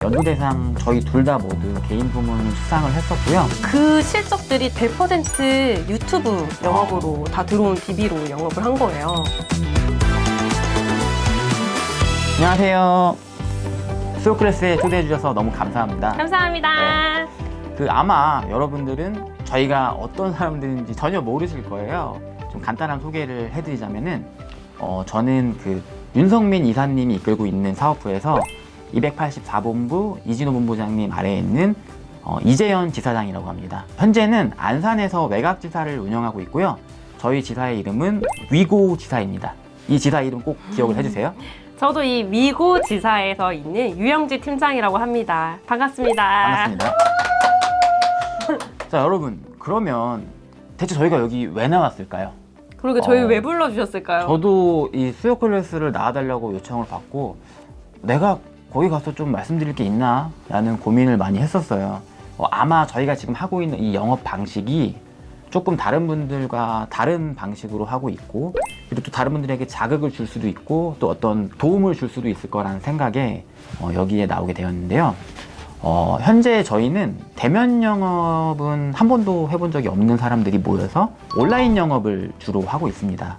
연도대상 저희 둘 다 모두 개인 부문 수상을 했었고요. 그 실적들이 100% 유튜브 영업으로 다 들어온 DB로 영업을 한 거예요. 안녕하세요. 수요클래스에 초대해 주셔서 너무 감사합니다. 감사합니다. 아마 여러분들은 저희가 어떤 사람들인지 전혀 모르실 거예요. 좀 간단한 소개를 해드리자면은 저는 윤성민 이사님이 이끌고 있는 사업부에서 284본부 이진호 본부장님 아래에 있는 이재현 지사장이라고 합니다. 현재는 안산에서 외곽지사를 운영하고 있고요. 저희 지사의 이름은 위고 지사입니다. 이 지사 이름 꼭 기억을 해주세요. 저도 이 위고 지사에서 있는 유영지 팀장이라고 합니다. 반갑습니다. 반갑습니다. 자, 여러분, 그러면 대체 저희가 여기 왜 나왔을까요? 그러게 저희 왜 불러주셨을까요? 저도 이 수요 클래스를 나와달라고 요청을 받고 내가 거기 가서 좀 말씀드릴 게 있나? 라는 고민을 많이 했었어요. 아마 저희가 지금 하고 있는 이 영업 방식이 조금 다른 분들과 다른 방식으로 하고 있고, 그리고 또 다른 분들에게 자극을 줄 수도 있고 또 어떤 도움을 줄 수도 있을 거라는 생각에 여기에 나오게 되었는데요. 현재 저희는 대면 영업은 한 번도 해본 적이 없는 사람들이 모여서 온라인 영업을 주로 하고 있습니다.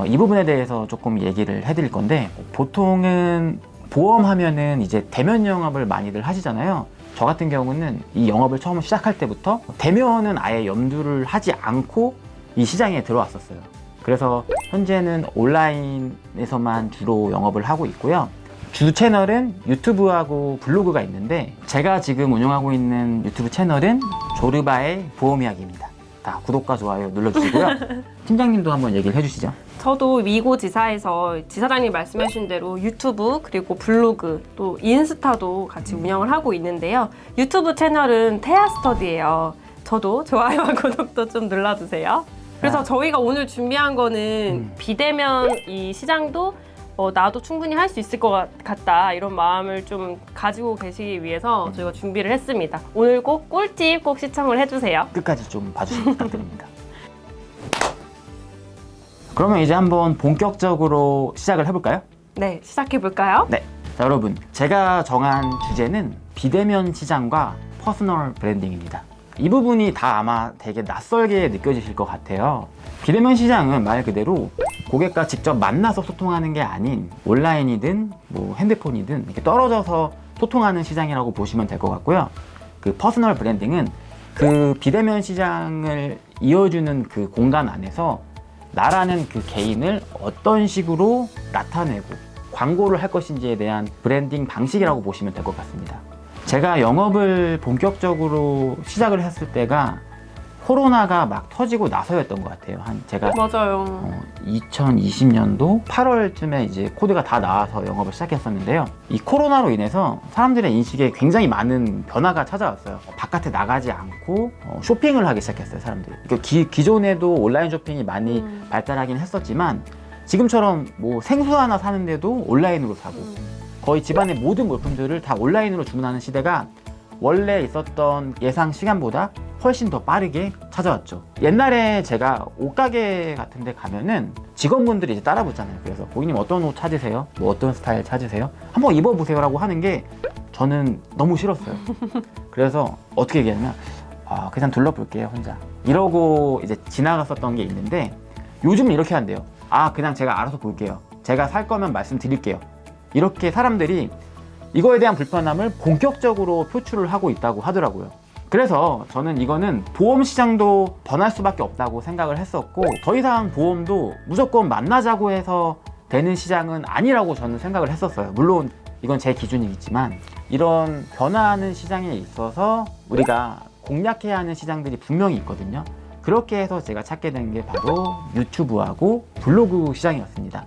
이 부분에 대해서 조금 얘기를 해드릴 건데, 보통은 보험하면은 이제 대면 영업을 많이들 하시잖아요. 저 같은 경우는 이 영업을 처음 시작할 때부터 대면은 아예 염두를 하지 않고 이 시장에 들어왔었어요. 그래서 현재는 온라인에서만 주로 영업을 하고 있고요. 주 채널은 유튜브하고 블로그가 있는데, 제가 지금 운영하고 있는 유튜브 채널은 조르바의 보험 이야기입니다. 다 구독과 좋아요 눌러주시고요. 팀장님도 한번 얘기를 해주시죠. 저도 위고 지사에서 지사장님 말씀하신 대로 유튜브 그리고 블로그 또 인스타도 같이 운영을 하고 있는데요. 유튜브 채널은 테아스터디예요. 저도 좋아요와 구독도 좀 눌러주세요. 그래서 저희가 오늘 준비한 거는 비대면 이 시장도 나도 충분히 할 수 있을 것 같다, 이런 마음을 좀 가지고 계시기 위해서 저희가 준비를 했습니다. 오늘 꼭 꿀팁 꼭 시청을 해주세요. 끝까지 좀 봐주시면 부탁드립니다. 그러면 이제 한번 본격적으로 시작을 해볼까요? 네, 시작해볼까요? 네. 자, 여러분, 제가 정한 주제는 비대면 시장과 퍼스널 브랜딩입니다. 이 부분이 다 아마 되게 낯설게 느껴지실 것 같아요. 비대면 시장은 말 그대로 고객과 직접 만나서 소통하는 게 아닌 온라인이든 뭐 핸드폰이든 이렇게 떨어져서 소통하는 시장이라고 보시면 될 것 같고요. 퍼스널 브랜딩은 비대면 시장을 이어주는 그 공간 안에서 나라는 개인을 어떤 식으로 나타내고 광고를 할 것인지에 대한 브랜딩 방식이라고 보시면 될 것 같습니다. 제가 영업을 본격적으로 시작을 했을 때가 코로나가 막 터지고 나서였던 것 같아요. 제가 맞아요. 2020년도 8월쯤에 이제 코드가 다 나와서 영업을 시작했었는데요. 이 코로나로 인해서 사람들의 인식에 굉장히 많은 변화가 찾아왔어요. 바깥에 나가지 않고 쇼핑을 하기 시작했어요, 사람들이. 그러니까 기존에도 온라인 쇼핑이 많이 발달하긴 했었지만 지금처럼 뭐 생수 하나 사는데도 온라인으로 사고 거의 집안의 모든 물품들을 다 온라인으로 주문하는 시대가 원래 있었던 예상 시간보다 훨씬 더 빠르게 찾아왔죠. 옛날에 제가 옷가게 같은 데 가면은 직원분들이 이제 따라 붙잖아요. 그래서 고객님 어떤 옷 찾으세요? 뭐 어떤 스타일 찾으세요? 한번 입어보세요 라고 하는 게 저는 너무 싫었어요. 그래서 어떻게 얘기하냐면 그냥 둘러볼게요, 혼자. 이러고 이제 지나갔었던 게 있는데, 요즘은 이렇게 한대요. 그냥 제가 알아서 볼게요. 제가 살 거면 말씀드릴게요. 이렇게 사람들이 이거에 대한 불편함을 본격적으로 표출을 하고 있다고 하더라고요. 그래서 저는 이거는 보험 시장도 변할 수밖에 없다고 생각을 했었고, 더 이상 보험도 무조건 만나자고 해서 되는 시장은 아니라고 저는 생각을 했었어요. 물론 이건 제 기준이겠지만 이런 변화하는 시장에 있어서 우리가 공략해야 하는 시장들이 분명히 있거든요. 그렇게 해서 제가 찾게 된 게 바로 유튜브하고 블로그 시장이었습니다.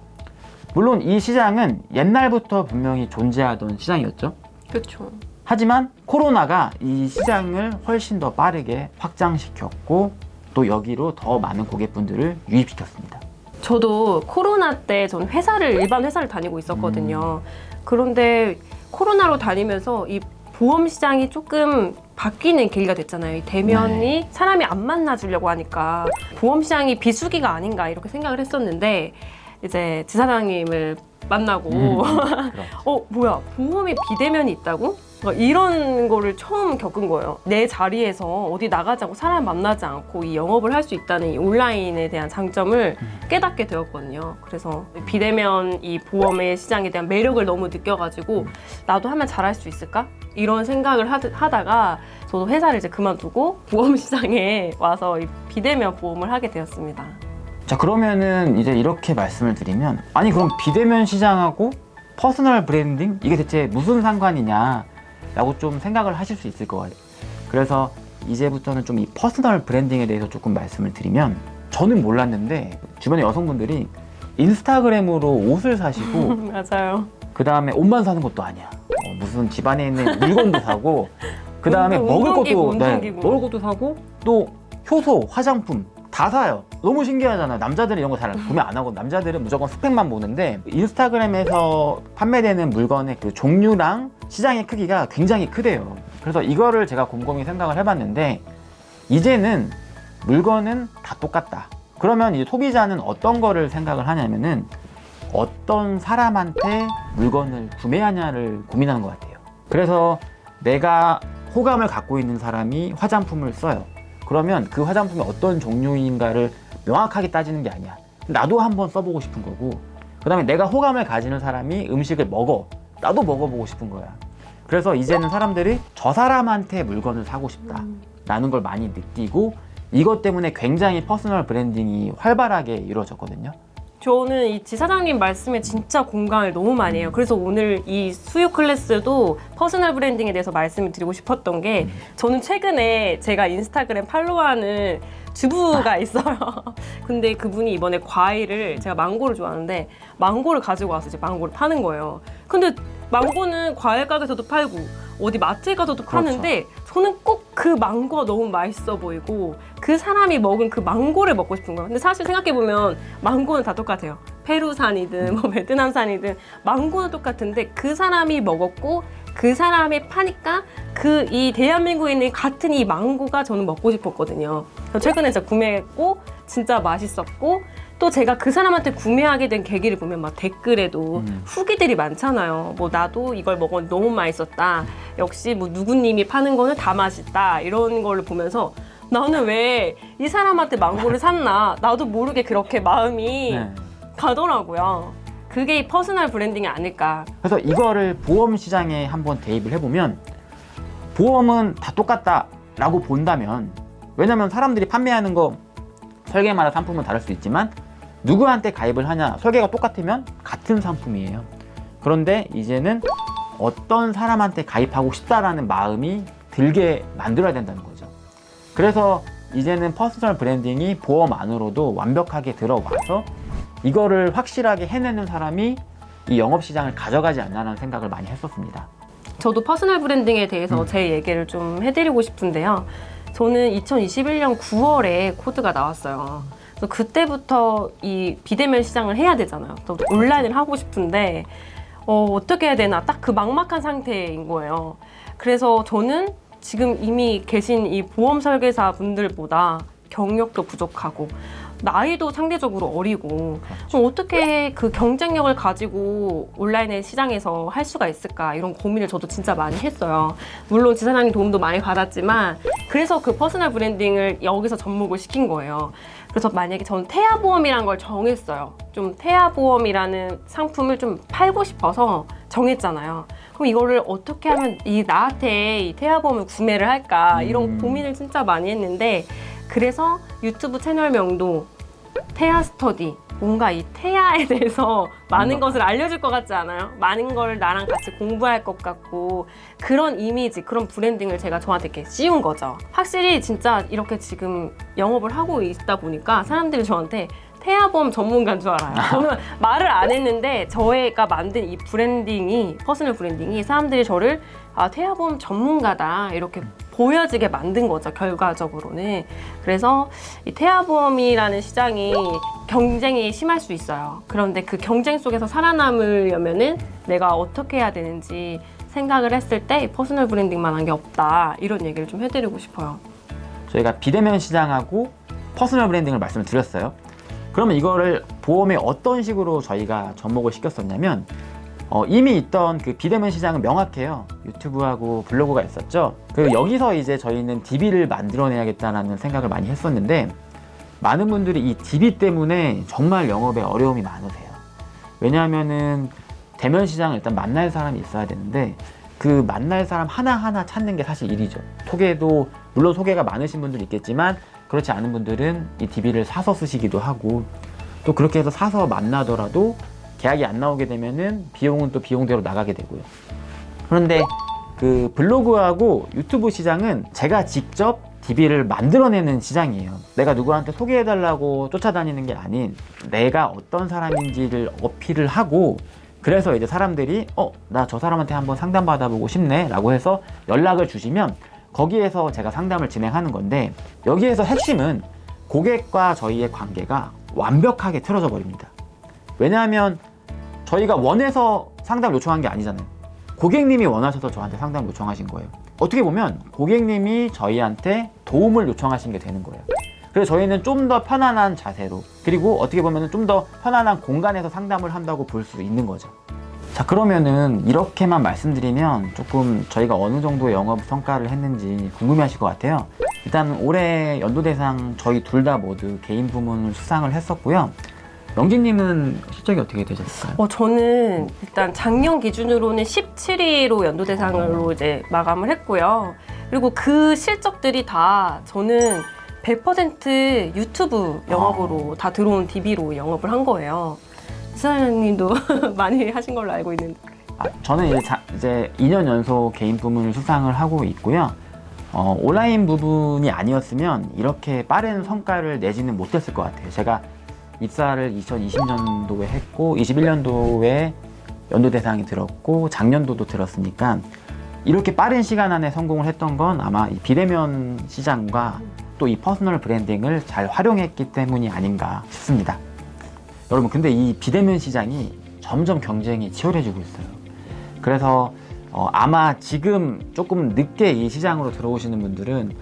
물론 이 시장은 옛날부터 분명히 존재하던 시장이었죠. 그렇죠. 하지만 코로나가 이 시장을 훨씬 더 빠르게 확장시켰고 또 여기로 더 많은 고객분들을 유입시켰습니다. 저도 코로나 때 전 일반 회사를 다니고 있었거든요. 그런데 코로나로 다니면서 이 보험 시장이 조금 바뀌는 계기가 됐잖아요. 이 대면이 사람이 안 만나주려고 하니까 보험 시장이 비수기가 아닌가 이렇게 생각을 했었는데, 이제 지사장님을 만나고 그렇죠. 뭐야, 보험에 비대면이 있다고? 이런 거를 처음 겪은 거예요. 내 자리에서 어디 나가지 않고 사람 만나지 않고 이 영업을 할 수 있다는 이 온라인에 대한 장점을 깨닫게 되었거든요. 그래서 비대면 이 보험의 시장에 대한 매력을 너무 느껴가지고 나도 하면 잘할 수 있을까? 이런 생각을 하다가 저도 회사를 이제 그만두고 보험 시장에 와서 이 비대면 보험을 하게 되었습니다. 자, 그러면은 이제 이렇게 말씀을 드리면, 아니 그럼 비대면 시장하고 퍼스널 브랜딩? 이게 대체 무슨 상관이냐 라고 좀 생각을 하실 수 있을 것 같아요. 그래서 이제부터는 좀 이 퍼스널 브랜딩에 대해서 조금 말씀을 드리면, 저는 몰랐는데 주변의 여성분들이 인스타그램으로 옷을 사시고 맞아요. 그 다음에 옷만 사는 것도 아니야. 무슨 집안에 있는 물건도 사고, 그 다음에 먹을 것도, 먹을 것도 사고, 또 효소, 화장품 다 사요. 너무 신기하잖아요. 남자들은 이런 거 잘 구매 안 하고, 남자들은 무조건 스펙만 보는데, 인스타그램에서 판매되는 물건의 그 종류랑 시장의 크기가 굉장히 크대요. 그래서 이거를 제가 곰곰이 생각을 해봤는데, 이제는 물건은 다 똑같다. 그러면 이제 소비자는 어떤 거를 생각을 하냐면은, 어떤 사람한테 물건을 구매하냐를 고민하는 것 같아요. 그래서 내가 호감을 갖고 있는 사람이 화장품을 써요. 그러면 그 화장품이 어떤 종류인가를 명확하게 따지는 게 아니야. 나도 한번 써보고 싶은 거고, 그 다음에 내가 호감을 가지는 사람이 음식을 먹어. 나도 먹어보고 싶은 거야. 그래서 이제는 사람들이 저 사람한테 물건을 사고 싶다 라는 걸 많이 느끼고, 이것 때문에 굉장히 퍼스널 브랜딩이 활발하게 이루어졌거든요. 저는 이 지사장님 말씀에 진짜 공감을 너무 많이 해요. 그래서 오늘 이 수요 클래스도 퍼스널 브랜딩에 대해서 말씀을 드리고 싶었던 게, 저는 최근에 제가 인스타그램 팔로우하는 주부가 있어요. 근데 그분이 이번에 과일을, 제가 망고를 좋아하는데 망고를 가지고 와서 이제 망고를 파는 거예요. 근데 망고는 과일 가게에서도 팔고 어디 마트에 가서도 파는데, 저는 꼭 그 망고가 너무 맛있어 보이고 그 사람이 먹은 그 망고를 먹고 싶은 거예요. 근데 사실 생각해보면 망고는 다 똑같아요. 페루산이든 뭐 베트남산이든 망고는 똑같은데, 그 사람이 먹었고 그 사람이 파니까 그 이 대한민국에 있는 같은 이 망고가 저는 먹고 싶었거든요. 그래서 최근에 제가 구매했고 진짜 맛있었고, 또 제가 그 사람한테 구매하게 된 계기를 보면 막 댓글에도 후기들이 많잖아요. 뭐 나도 이걸 먹었는데 너무 맛있었다. 역시 뭐 누구님이 파는 거는 다 맛있다. 이런 걸 보면서 나는 왜 이 사람한테 망고를 샀나, 나도 모르게 그렇게 마음이 가더라고요. 그게 이 퍼스널 브랜딩이 아닐까. 그래서 이거를 보험 시장에 한번 대입을 해보면, 보험은 다 똑같다라고 본다면, 왜냐면 사람들이 판매하는 거 설계마다 상품은 다를 수 있지만 누구한테 가입을 하냐, 설계가 똑같으면 같은 상품이에요. 그런데 이제는 어떤 사람한테 가입하고 싶다라는 마음이 들게 만들어야 된다는 거죠. 그래서 이제는 퍼스널 브랜딩이 보험 안으로도 완벽하게 들어와서 이거를 확실하게 해내는 사람이 이 영업시장을 가져가지 않나라는 생각을 많이 했었습니다. 저도 퍼스널 브랜딩에 대해서 제 얘기를 좀 해드리고 싶은데요. 저는 2021년 9월에 코드가 나왔어요. 그래서 그때부터 이 비대면 시장을 해야 되잖아요. 또 온라인을 하고 싶은데 어떻게 해야 되나, 딱 그 막막한 상태인 거예요. 그래서 저는 지금 이미 계신 이 보험 설계사 분들보다 경력도 부족하고 나이도 상대적으로 어리고, 그럼 어떻게 그 경쟁력을 가지고 온라인의 시장에서 할 수가 있을까, 이런 고민을 저도 진짜 많이 했어요. 물론 지사장님 도움도 많이 받았지만, 그래서 그 퍼스널 브랜딩을 여기서 접목을 시킨 거예요. 그래서 만약에 저는 태아보험이라는 걸 정했어요. 좀 태아보험이라는 상품을 좀 팔고 싶어서 정했잖아요. 그럼 이거를 어떻게 하면 나한테 이 태아보험을 구매를 할까, 이런 고민을 진짜 많이 했는데, 그래서 유튜브 채널명도 태아스터디, 뭔가 이 태아에 대해서 많은 것을 알려줄 것 같지 않아요? 많은 걸 나랑 같이 공부할 것 같고, 그런 이미지, 그런 브랜딩을 제가 저한테 이렇게 씌운 거죠. 확실히 진짜 이렇게 지금 영업을 하고 있다 보니까 사람들이 저한테 태아보험 전문가인 줄 알아요. 저는 말을 안 했는데 저희가 만든 이 브랜딩이, 퍼스널 브랜딩이 사람들이 저를 태아보험 전문가다 이렇게 보여지게 만든 거죠, 결과적으로는. 그래서 이 태아보험이라는 시장이 경쟁이 심할 수 있어요. 그런데 그 경쟁 속에서 살아남으려면은 내가 어떻게 해야 되는지 생각을 했을 때 퍼스널 브랜딩만 한 게 없다, 이런 얘기를 좀 해드리고 싶어요. 저희가 비대면 시장하고 퍼스널 브랜딩을 말씀을 드렸어요. 그러면 이거를 보험에 어떤 식으로 저희가 접목을 시켰었냐면, 이미 있던 그 비대면 시장은 명확해요. 유튜브하고 블로그가 있었죠. 그 여기서 이제 저희는 DB를 만들어내야겠다라는 생각을 많이 했었는데 많은 분들이 이 DB 때문에 정말 영업에 어려움이 많으세요. 왜냐하면은 대면 시장을 일단 만날 사람이 있어야 되는데 그 만날 사람 하나하나 찾는 게 사실 일이죠. 소개도 물론 소개가 많으신 분들이 있겠지만 그렇지 않은 분들은 이 DB를 사서 쓰시기도 하고 또 그렇게 해서 사서 만나더라도 계약이 안 나오게 되면은 비용은 또 비용대로 나가게 되고요. 그런데 그 블로그하고 유튜브 시장은 제가 직접 DB를 만들어내는 시장이에요. 내가 누구한테 소개해달라고 쫓아다니는 게 아닌 내가 어떤 사람인지를 어필을 하고 그래서 이제 사람들이 나 저 사람한테 한번 상담 받아보고 싶네 라고 해서 연락을 주시면 거기에서 제가 상담을 진행하는 건데 여기에서 핵심은 고객과 저희의 관계가 완벽하게 틀어져 버립니다. 왜냐하면 저희가 원해서 상담 요청한 게 아니잖아요. 고객님이 원하셔서 저한테 상담 요청하신 거예요. 어떻게 보면 고객님이 저희한테 도움을 요청하신 게 되는 거예요. 그래서 저희는 좀 더 편안한 자세로 그리고 어떻게 보면 좀 더 편안한 공간에서 상담을 한다고 볼 수 있는 거죠. 자, 그러면은 이렇게만 말씀드리면 조금 저희가 어느 정도의 영업 성과를 했는지 궁금해하실 것 같아요. 일단 올해 연도대상 저희 둘 다 모두 개인 부문을 수상을 했었고요. 영진님은 실적이 어떻게 되셨을까요? 저는 일단 작년 기준으로는 17위로 연도대상으로 이제 마감을 했고요. 그리고 그 실적들이 다 저는 100% 유튜브 영업으로 다 들어온 DB로 영업을 한 거예요. 지사장님도 많이 하신 걸로 알고 있는데. 저는 이제 2년 연속 개인 부문을 수상을 하고 있고요. 온라인 부분이 아니었으면 이렇게 빠른 성과를 내지는 못했을 것 같아요. 제가 입사를 2020년도에 했고 21년도에 연도대상이 들었고 작년도도 들었으니까 이렇게 빠른 시간 안에 성공을 했던 건 아마 이 비대면 시장과 또 이 퍼스널 브랜딩을 잘 활용했기 때문이 아닌가 싶습니다. 여러분 근데 이 비대면 시장이 점점 경쟁이 치열해지고 있어요. 그래서 아마 지금 조금 늦게 이 시장으로 들어오시는 분들은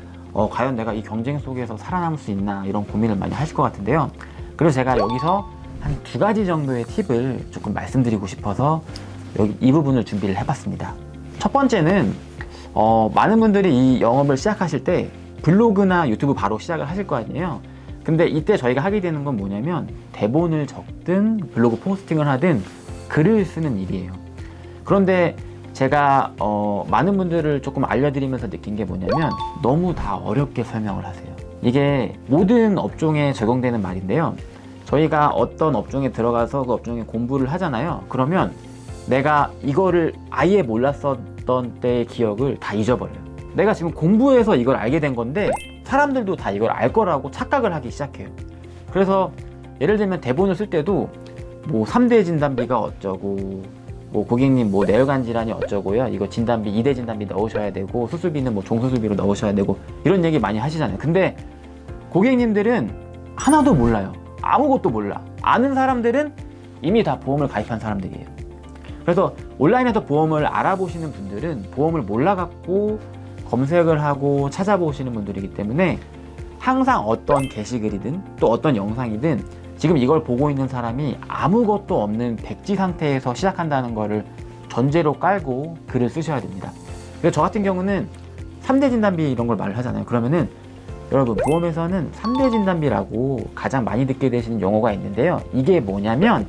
과연 내가 이 경쟁 속에서 살아남을 수 있나 이런 고민을 많이 하실 것 같은데요. 그래서 제가 여기서 한 2가지 정도의 팁을 조금 말씀드리고 싶어서 여기 이 부분을 준비를 해봤습니다. 첫 번째는 많은 분들이 이 영업을 시작하실 때 블로그나 유튜브 바로 시작을 하실 거 아니에요. 근데 이때 저희가 하게 되는 건 뭐냐면 대본을 적든 블로그 포스팅을 하든 글을 쓰는 일이에요. 그런데 제가 많은 분들을 조금 알려드리면서 느낀 게 뭐냐면 너무 다 어렵게 설명을 하세요. 이게 모든 업종에 적용되는 말인데요. 저희가 어떤 업종에 들어가서 그 업종에 공부를 하잖아요. 그러면 내가 이거를 아예 몰랐었던 때의 기억을 다 잊어버려요. 내가 지금 공부해서 이걸 알게 된 건데 사람들도 다 이걸 알 거라고 착각을 하기 시작해요. 그래서 예를 들면 대본을 쓸 때도 뭐 3대 진단비가 어쩌고 뭐 고객님 뭐 뇌혈관 질환이 어쩌고요. 이거 진단비 2대 진단비 넣으셔야 되고 수술비는 뭐 종수술비로 넣으셔야 되고 이런 얘기 많이 하시잖아요. 근데 고객님들은 하나도 몰라요. 아무것도 몰라. 아는 사람들은 이미 다 보험을 가입한 사람들이에요. 그래서 온라인에서 보험을 알아보시는 분들은 보험을 몰라갖고 검색을 하고 찾아보시는 분들이기 때문에 항상 어떤 게시글이든 또 어떤 영상이든 지금 이걸 보고 있는 사람이 아무것도 없는 백지 상태에서 시작한다는 거를 전제로 깔고 글을 쓰셔야 됩니다. 그래서 저 같은 경우는 3대 진단비 이런 걸 말을 하잖아요. 그러면은 여러분 보험에서는 3대 진단비라고 가장 많이 듣게 되시는 용어가 있는데요. 이게 뭐냐면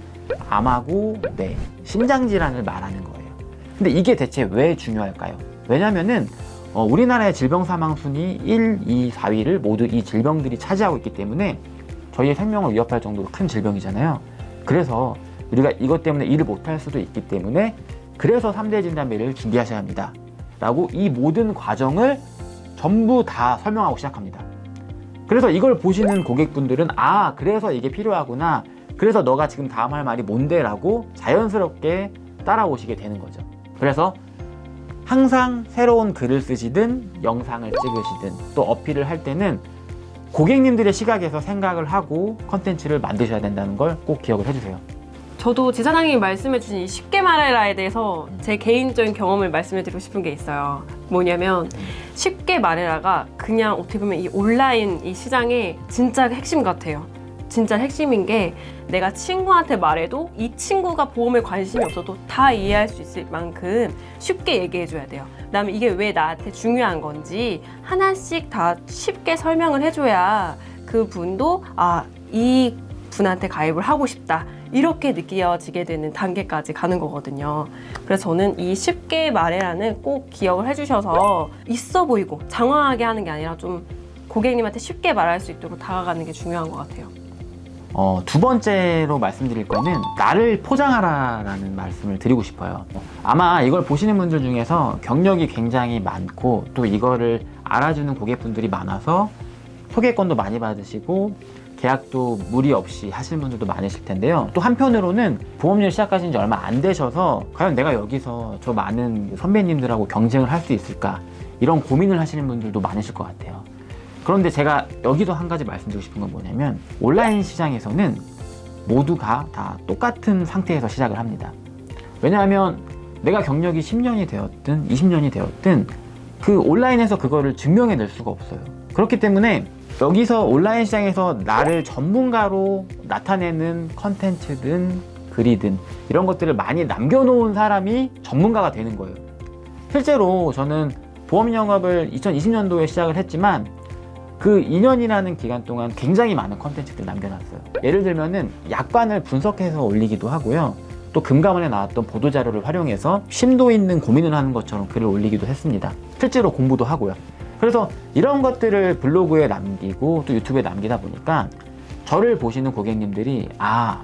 암하고 뇌, 심장질환을 말하는 거예요. 근데 이게 대체 왜 중요할까요? 왜냐면은 우리나라의 질병 사망 순위 1, 2, 4위를 모두 이 질병들이 차지하고 있기 때문에 저희의 생명을 위협할 정도로 큰 질병이잖아요. 그래서 우리가 이것 때문에 일을 못할 수도 있기 때문에 그래서 3대 진단비를 준비하셔야 합니다. 라고 이 모든 과정을 전부 다 설명하고 시작합니다. 그래서 이걸 보시는 고객분들은 그래서 이게 필요하구나. 그래서 너가 지금 다음 할 말이 뭔데? 라고 자연스럽게 따라오시게 되는 거죠. 그래서 항상 새로운 글을 쓰시든 영상을 찍으시든 또 어필을 할 때는 고객님들의 시각에서 생각을 하고 컨텐츠를 만드셔야 된다는 걸 꼭 기억을 해주세요. 저도 지사장님이 말씀해주신 이 쉽게 말해라에 대해서 제 개인적인 경험을 말씀해드리고 싶은 게 있어요. 뭐냐면 쉽게 말해라가 그냥 어떻게 보면 이 온라인 이 시장의 진짜 핵심 같아요. 진짜 핵심인 게 내가 친구한테 말해도 이 친구가 보험에 관심이 없어도 다 이해할 수 있을 만큼 쉽게 얘기해줘야 돼요. 그다음에 이게 왜 나한테 중요한 건지 하나씩 다 쉽게 설명을 해줘야 그 분도 이 분한테 가입을 하고 싶다 이렇게 느껴지게 되는 단계까지 가는 거거든요. 그래서 저는 이 쉽게 말해라는 꼭 기억을 해주셔서 있어 보이고 장황하게 하는 게 아니라 좀 고객님한테 쉽게 말할 수 있도록 다가가는 게 중요한 것 같아요. 두 번째로 말씀드릴 거는 나를 포장하라라는 말씀을 드리고 싶어요. 아마 이걸 보시는 분들 중에서 경력이 굉장히 많고 또 이거를 알아주는 고객분들이 많아서 소개권도 많이 받으시고 계약도 무리 없이 하시는 분들도 많으실 텐데요. 또 한편으로는 보험일 시작하신 지 얼마 안 되셔서 과연 내가 여기서 저 많은 선배님들하고 경쟁을 할 수 있을까 이런 고민을 하시는 분들도 많으실 것 같아요. 그런데 제가 여기서 한 가지 말씀드리고 싶은 건 뭐냐면 온라인 시장에서는 모두가 다 똑같은 상태에서 시작을 합니다. 왜냐하면 내가 경력이 10년이 되었든 20년이 되었든 그 온라인에서 그거를 증명해낼 수가 없어요. 그렇기 때문에 여기서 온라인 시장에서 나를 전문가로 나타내는 컨텐츠든 글이든 이런 것들을 많이 남겨놓은 사람이 전문가가 되는 거예요. 실제로 저는 보험 영업을 2020년도에 시작을 했지만 그 2년이라는 기간 동안 굉장히 많은 컨텐츠들을 남겨놨어요. 예를 들면은 약관을 분석해서 올리기도 하고요. 또 금감원에 나왔던 보도자료를 활용해서 심도 있는 고민을 하는 것처럼 글을 올리기도 했습니다. 실제로 공부도 하고요. 그래서 이런 것들을 블로그에 남기고 또 유튜브에 남기다 보니까 저를 보시는 고객님들이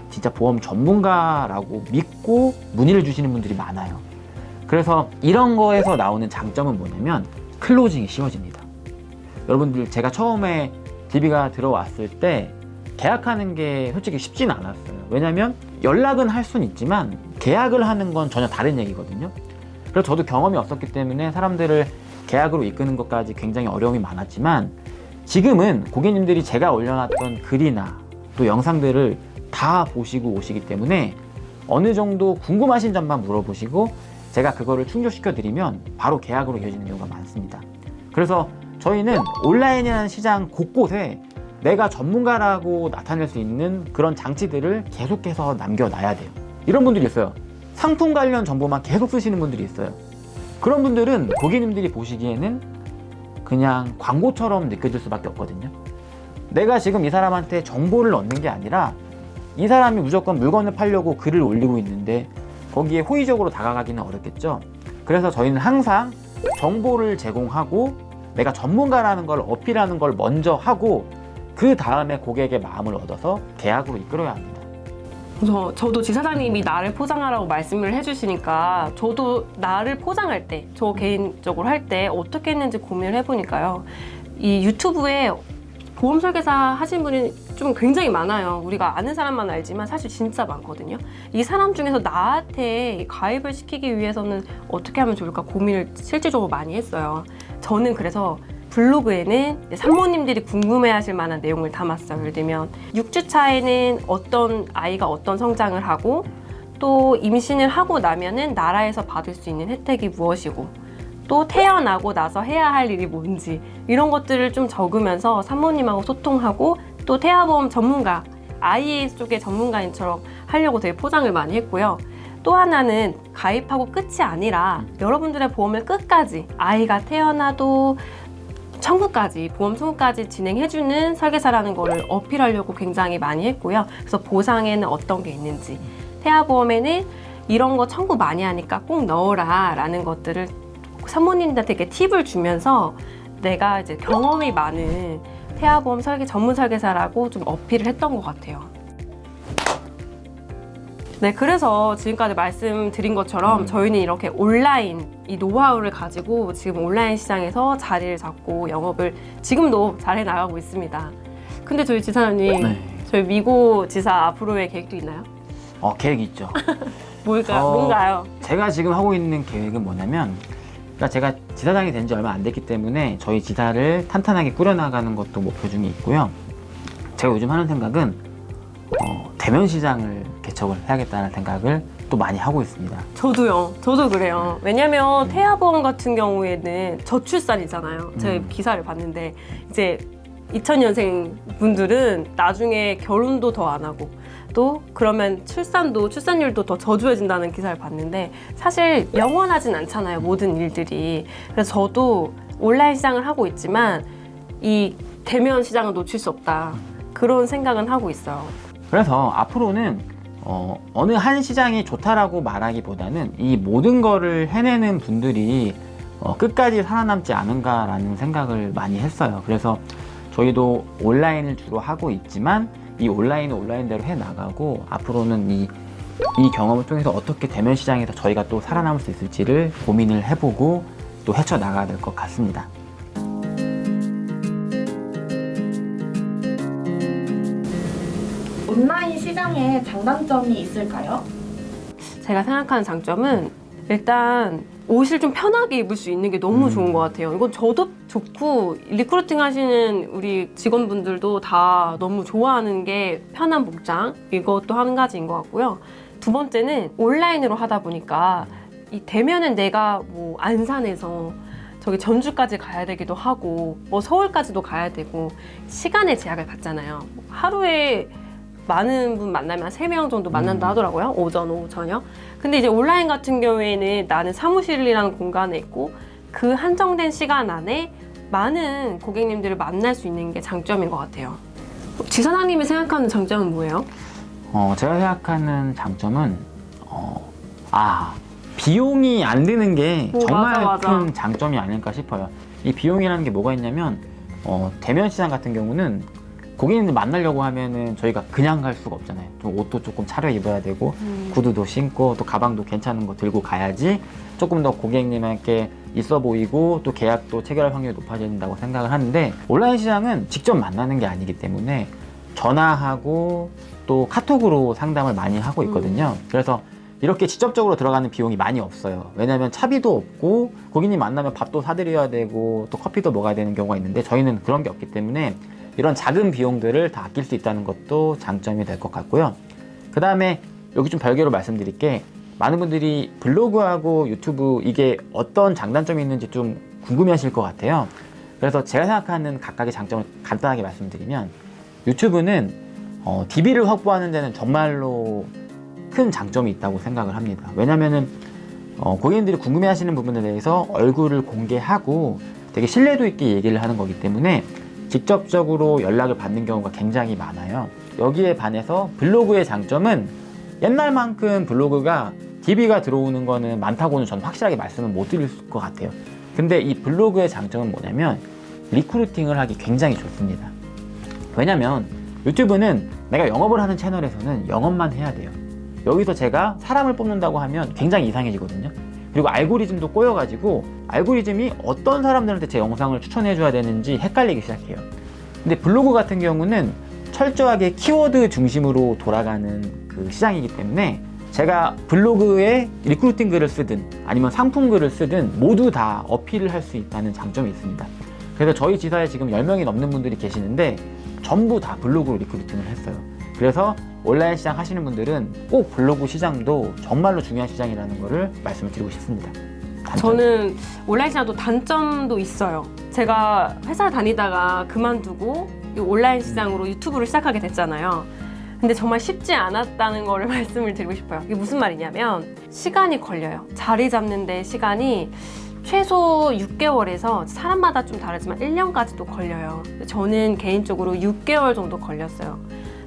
진짜 보험 전문가라고 믿고 문의를 주시는 분들이 많아요. 그래서 이런 거에서 나오는 장점은 뭐냐면 클로징이 쉬워집니다. 여러분들 제가 처음에 DB가 들어왔을 때 계약하는 게 솔직히 쉽진 않았어요. 왜냐면 연락은 할 수는 있지만 계약을 하는 건 전혀 다른 얘기거든요. 그래서 저도 경험이 없었기 때문에 사람들을 계약으로 이끄는 것까지 굉장히 어려움이 많았지만 지금은 고객님들이 제가 올려놨던 글이나 또 영상들을 다 보시고 오시기 때문에 어느 정도 궁금하신 점만 물어보시고 제가 그거를 충족시켜 드리면 바로 계약으로 이어지는 경우가 많습니다. 그래서 저희는 온라인이라는 시장 곳곳에 내가 전문가라고 나타낼 수 있는 그런 장치들을 계속해서 남겨놔야 돼요. 이런 분들이 있어요. 상품 관련 정보만 계속 쓰시는 분들이 있어요. 그런 분들은 고객님들이 보시기에는 그냥 광고처럼 느껴질 수밖에 없거든요. 내가 지금 이 사람한테 정보를 얻는 게 아니라 이 사람이 무조건 물건을 팔려고 글을 올리고 있는데 거기에 호의적으로 다가가기는 어렵겠죠. 그래서 저희는 항상 정보를 제공하고 내가 전문가라는 걸 어필하는 걸 먼저 하고 그 다음에 고객의 마음을 얻어서 계약으로 이끌어야 합니다. 저도 지사장님이 나를 포장하라고 말씀을 해주시니까 저도 나를 포장할 때, 저 개인적으로 할 때 어떻게 했는지 고민을 해보니까요. 이 유튜브에 보험 설계사 하신 분이 좀 굉장히 많아요. 우리가 아는 사람만 알지만 사실 진짜 많거든요. 이 사람 중에서 나한테 가입을 시키기 위해서는 어떻게 하면 좋을까 고민을 실질적으로 많이 했어요. 저는 그래서 블로그에는 산모님들이 궁금해하실 만한 내용을 담았어요. 예를 들면 6주 차에는 어떤 아이가 어떤 성장을 하고 또 임신을 하고 나면은 나라에서 받을 수 있는 혜택이 무엇이고 또 태어나고 나서 해야 할 일이 뭔지 이런 것들을 좀 적으면서 산모님하고 소통하고 또 태아보험 전문가, IA 쪽의 전문가인처럼 하려고 되게 포장을 많이 했고요. 또 하나는 가입하고 끝이 아니라 여러분들의 보험을 끝까지 아이가 태어나도 청구까지, 보험 청구까지 진행해주는 설계사라는 거를 어필하려고 굉장히 많이 했고요. 그래서 보상에는 어떤 게 있는지, 태아보험에는 이런 거 청구 많이 하니까 꼭 넣어라 라는 것들을 산모님들한테 이렇게 팁을 주면서 내가 이제 경험이 많은 태아보험 설계 전문 설계사라고 좀 어필을 했던 것 같아요. 네, 그래서 지금까지 말씀드린 것처럼 저희는 이렇게 온라인 이 노하우를 가지고 지금 온라인 시장에서 자리를 잡고 영업을 지금도 잘해 나가고 있습니다. 근데 저희 지사님, 저희 미고 지사 앞으로의 계획도 있나요? 계획이 있죠. 뭔가요? 제가 지금 하고 있는 계획은 뭐냐면 그러니까 제가 지사장이 된 지 얼마 안 됐기 때문에 저희 지사를 탄탄하게 꾸려나가는 것도 목표 중에 있고요. 제가 요즘 하는 생각은 대면 시장을 개척을 해야겠다는 생각을 또 많이 하고 있습니다. 저도요. 저도 그래요. 왜냐면 태아보험 같은 경우에는 저출산이잖아요. 제가 기사를 봤는데 이제 2000년생 분들은 나중에 결혼도 더 안 하고 또 그러면 출산율도 더 저조해진다는 기사를 봤는데 사실 영원하진 않잖아요, 모든 일들이. 그래서 저도 온라인 시장을 하고 있지만 이 대면 시장을 놓칠 수 없다, 그런 생각은 하고 있어요. 그래서 앞으로는 어느 한 시장이 좋다라고 말하기보다는 이 모든 거를 해내는 분들이 끝까지 살아남지 않은가라는 생각을 많이 했어요. 그래서 저희도 온라인을 주로 하고 있지만 이 온라인은 온라인대로 해나가고 앞으로는 이 경험을 통해서 어떻게 대면 시장에서 저희가 또 살아남을 수 있을지를 고민을 해보고 또 헤쳐나가야 될 것 같습니다. 온라인 시장에 장단점이 있을까요? 제가 생각하는 장점은 일단 옷을 좀 편하게 입을 수 있는 게 너무 좋은 것 같아요. 이건 저도 좋고 리크루팅 하시는 우리 직원분들도 다 너무 좋아하는 게 편한 복장, 이것도 한 가지인 것 같고요. 두 번째는 온라인으로 하다 보니까 이 대면은 내가 뭐 안산에서 저기 전주까지 가야 되기도 하고 뭐 서울까지도 가야 되고 시간의 제약을 받잖아요. 하루에 많은 분 만나면 3명 정도 만난다 하더라고요. 오전, 오후, 저녁. 근데 이제 온라인 같은 경우에는 나는 사무실이라는 공간에 있고 그 한정된 시간 안에 많은 고객님들을 만날 수 있는 게 장점인 것 같아요. 지사장님이 생각하는 장점은 뭐예요? 제가 생각하는 장점은 비용이 안 드는 게 정말 맞아. 큰 장점이 아닐까 싶어요. 이 비용이라는 게 뭐가 있냐면 대면 시장 같은 경우는 고객님들 만나려고 하면은 저희가 그냥 갈 수가 없잖아요. 좀 옷도 조금 차려 입어야 되고 구두도 신고 또 가방도 괜찮은 거 들고 가야지 조금 더 고객님에게 있어 보이고 또 계약도 체결할 확률이 높아진다고 생각을 하는데, 온라인 시장은 직접 만나는 게 아니기 때문에 전화하고 또 카톡으로 상담을 많이 하고 있거든요. 그래서 이렇게 직접적으로 들어가는 비용이 많이 없어요. 왜냐하면 차비도 없고 고객님 만나면 밥도 사드려야 되고 또 커피도 먹어야 되는 경우가 있는데 저희는 그런 게 없기 때문에 이런 작은 비용들을 다 아낄 수 있다는 것도 장점이 될 것 같고요. 그 다음에 여기 좀 별개로 말씀드릴 게, 많은 분들이 블로그하고 유튜브 이게 어떤 장단점이 있는지 좀 궁금해 하실 것 같아요. 그래서 제가 생각하는 각각의 장점을 간단하게 말씀드리면, 유튜브는 DB를 확보하는 데는 정말로 큰 장점이 있다고 생각을 합니다. 왜냐면은 고객님들이 궁금해 하시는 부분에 대해서 얼굴을 공개하고 되게 신뢰도 있게 얘기를 하는 거기 때문에 직접적으로 연락을 받는 경우가 굉장히 많아요. 여기에 반해서 블로그의 장점은 옛날만큼 블로그가 DB가 들어오는 거는 많다고는 저는 확실하게 말씀을 못 드릴 것 같아요. 근데 이 블로그의 장점은 뭐냐면 리크루팅을 하기 굉장히 좋습니다. 왜냐면 유튜브는 내가 영업을 하는 채널에서는 영업만 해야 돼요. 여기서 제가 사람을 뽑는다고 하면 굉장히 이상해지거든요. 그리고 알고리즘도 꼬여가지고 알고리즘이 어떤 사람들한테 제 영상을 추천해줘야 되는지 헷갈리기 시작해요. 근데 블로그 같은 경우는 철저하게 키워드 중심으로 돌아가는 그 시장이기 때문에 제가 블로그에 리크루팅 글을 쓰든 아니면 상품 글을 쓰든 모두 다 어필을 할 수 있다는 장점이 있습니다. 그래서 저희 지사에 지금 10명이 넘는 분들이 계시는데 전부 다 블로그로 리크루팅을 했어요. 그래서 온라인 시장 하시는 분들은 꼭 블로그 시장도 정말로 중요한 시장이라는 거를 말씀을 드리고 싶습니다. 단점. 저는 온라인 시장도 단점도 있어요. 제가 회사 다니다가 그만두고 이 온라인 시장으로 유튜브를 시작하게 됐잖아요. 근데 정말 쉽지 않았다는 거를 말씀을 드리고 싶어요. 이게 무슨 말이냐면 시간이 걸려요. 자리 잡는 데 시간이 최소 6개월에서 사람마다 좀 다르지만 1년까지도 걸려요. 저는 개인적으로 6개월 정도 걸렸어요.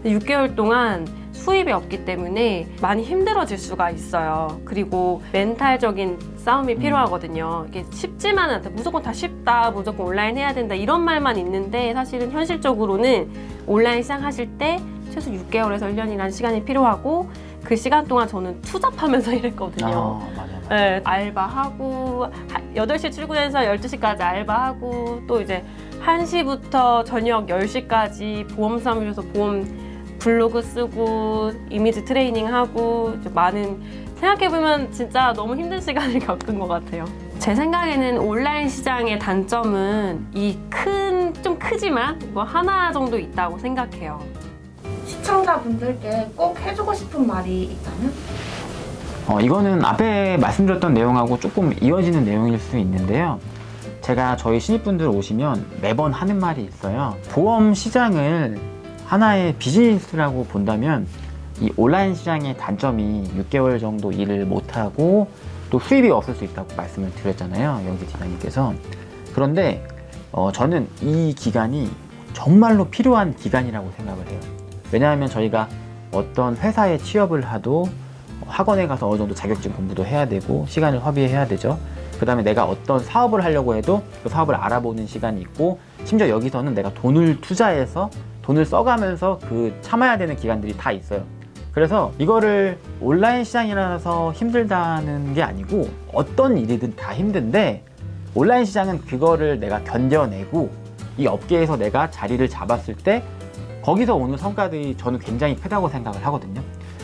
6개월 동안 수입이 없기 때문에 많이 힘들어질 수가 있어요. 그리고 멘탈적인 싸움이 필요하거든요. 이게 쉽지만은 않다. 무조건 다 쉽다, 무조건 온라인 해야 된다, 이런 말만 있는데 사실은 현실적으로는 온라인 시작하실 때 최소 6개월에서 1년이라는 시간이 필요하고, 그 시간 동안 저는 투잡하면서 일했거든요. 맞아요. 네, 알바하고 8시 출근해서 12시까지 알바하고 또 이제 1시부터 저녁 10시까지 보험 사무실에서 보험 블로그 쓰고 이미지 트레이닝하고 많은, 생각해보면 진짜 너무 힘든 시간을 겪은 것 같아요. 제 생각에는 온라인 시장의 단점은 좀 크지만 뭐 하나 정도 있다고 생각해요. 시청자분들께 꼭 해주고 싶은 말이 있다면? 이거는 앞에 말씀드렸던 내용하고 조금 이어지는 내용일 수 있는데요. 제가 저희 신입분들 오시면 매번 하는 말이 있어요. 보험 시장을 하나의 비즈니스라고 본다면 이 온라인 시장의 단점이 6개월 정도 일을 못하고 또 수입이 없을 수 있다고 말씀을 드렸잖아요. 영기 팀장님께서. 그런데 저는 이 기간이 정말로 필요한 기간이라고 생각을 해요. 왜냐하면 저희가 어떤 회사에 취업을 하도 학원에 가서 어느 정도 자격증 공부도 해야 되고 시간을 허비해야 되죠. 그 다음에 내가 어떤 사업을 하려고 해도 그 사업을 알아보는 시간이 있고 심지어 여기서는 내가 돈을 투자해서 돈을 써가면서 그 참아야 되는 기간들이 다 있어요. 그래서 이거를 온라인 시장이라서 힘들다는 게 아니고 어떤 일이든 다 힘든데 온라인 시장은 그거를 내가 견뎌내고 이 업계에서 내가 자리를 잡았을 때 거기서 오는 성과들이 저는 굉장히 크다고 생각을 하거든요.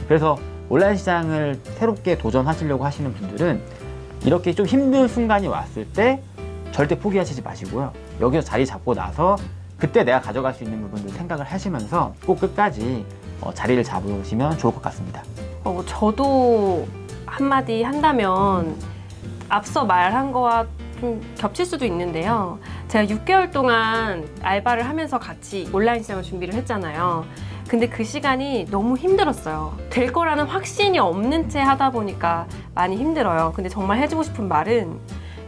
그래서 온라인 시장을 새롭게 도전하시려고 하시는 분들은 이렇게 좀 힘든 순간이 왔을 때 절대 포기하시지 마시고요. 여기서 자리 잡고 나서 그때 내가 가져갈 수 있는 부분들 생각을 하시면서 꼭 끝까지 자리를 잡으시면 좋을 것 같습니다. 저도 한마디 한다면 앞서 말한 거와 좀 겹칠 수도 있는데요. 제가 6개월 동안 알바를 하면서 같이 온라인 시장을 준비를 했잖아요. 근데 그 시간이 너무 힘들었어요. 될 거라는 확신이 없는 채 하다 보니까 많이 힘들어요. 근데 정말 해주고 싶은 말은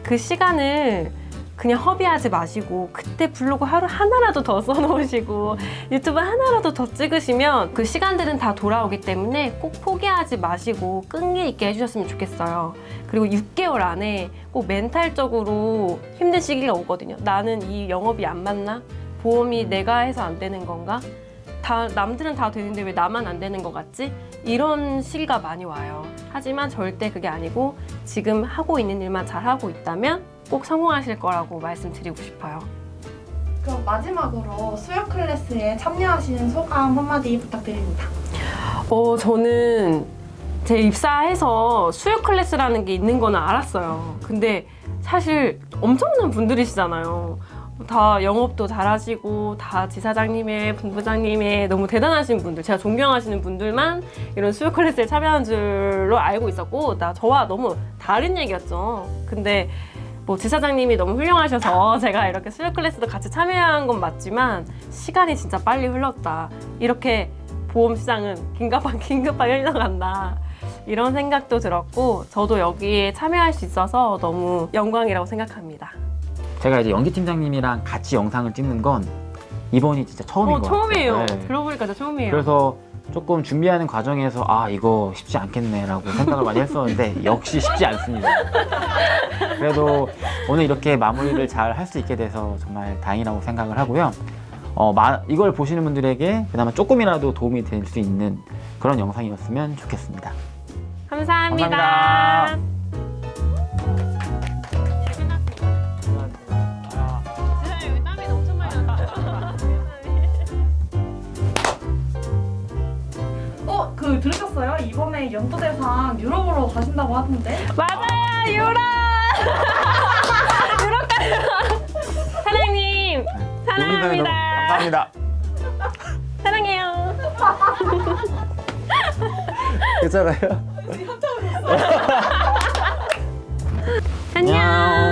그 시간을 그냥 허비하지 마시고 그때 블로그 하루 하나라도 더 써놓으시고 유튜브 하나라도 더 찍으시면 그 시간들은 다 돌아오기 때문에 꼭 포기하지 마시고 끈기 있게 해주셨으면 좋겠어요. 그리고 6개월 안에 꼭 멘탈적으로 힘든 시기가 오거든요. 나는 이 영업이 안 맞나? 보험이 내가 해서 안 되는 건가? 남들은 다 되는데 왜 나만 안 되는 것 같지? 이런 시기가 많이 와요. 하지만 절대 그게 아니고 지금 하고 있는 일만 잘 하고 있다면 꼭 성공하실 거라고 말씀드리고 싶어요. 그럼 마지막으로 수요 클래스에 참여하신 소감 한마디 부탁드립니다. 저는 제 입사해서 수요 클래스라는 게 있는 거는 알았어요. 근데 사실 엄청난 분들이시잖아요. 다 영업도 잘하시고 다 지사장님의, 본부장님의 너무 대단하신 분들, 제가 존경하시는 분들만 이런 수요 클래스에 참여한 줄로 알고 있었고 저와 너무 다른 얘기였죠. 근데 뭐 지사장님이 너무 훌륭하셔서 제가 이렇게 수요 클래스도 같이 참여한 건 맞지만 시간이 진짜 빨리 흘렀다. 이렇게 보험 시장은 긴급하게 흘러간다. 이런 생각도 들었고 저도 여기에 참여할 수 있어서 너무 영광이라고 생각합니다. 제가 이제 연기 팀장님이랑 같이 영상을 찍는 건 이번이 진짜 처음인 것 같아요. 처음이에요. 네. 들어보니까 진짜 처음이에요. 그래서 조금 준비하는 과정에서 이거 쉽지 않겠네라고 생각을 많이 했었는데 역시 쉽지 않습니다. 그래도 오늘 이렇게 마무리를 잘 할 수 있게 돼서 정말 다행이라고 생각을 하고요. 이걸 보시는 분들에게 그나마 조금이라도 도움이 될 수 있는 그런 영상이었으면 좋겠습니다. 감사합니다. 감사합니다. 들으셨어요? 이번에 연도대상 유럽으로 가신다고 하던데? 맞아요, 유럽! 유럽 가요! 사장님, 사랑합니다. 감사합니다. 사랑해요. 괜찮아요? 안녕.